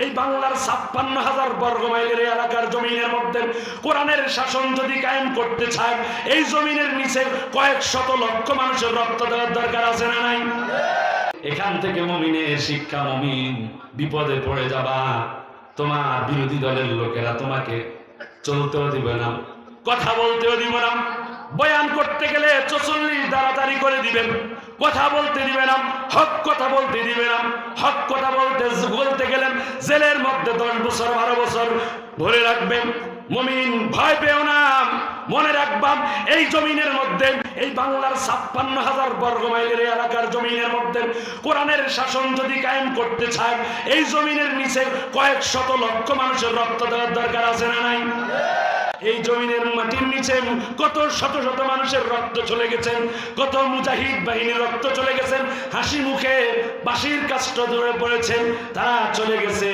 এই বাংলার 56,000 বর্গ মাইলের এলাকার জমিনের মধ্যে কোরআনের শাসন যদি কায়েম করতে চায়, এই জমিনের নিচে কয়েক শত লক্ষ মানুষের রক্ত দেওয়ার দরকার আছে না নাই? এখান থেকে মুমিনের শিক্ষা, মুমিন বিপদে পড়ে যাবা, তোমার বিরোধী দলের লোকেরা তোমাকে চলতেও দিবে না, কথা বলতেও দিবে না, বয়ান করতে গেলে 44 দাঁড়াতাড়ি করে দিবেন, কথা বলতে দিবে না, হক কথা বলতে দিবে না, হক কথা বলতে গেলেন জেলের মধ্যে 10 বছর 12 বছর ভরে রাখবেন। মুমিন ভয় পেও না, মনে রাখবাম এই জমিনের মধ্যে, এই বাংলার 56,000 বর্গ মাইলের এলাকার জমিনের মধ্যে কোরআনের শাসন যদি কায়েম করতে চায়, এই জমিনের নিচে কয়েক শত লক্ষ মানুষের রক্ত দেওয়ার দরকার আছে না নাই? এই জমিনের মাটির নিচে কত শত শত মানুষের রক্ত চলে গেছেন, কত মুজাহিদ বাহিনীর রক্ত চলে গেছেন, হাসি মুখে বাঁশির কাষ্ট ধরে পড়েছেন, তারা চলে গেছে।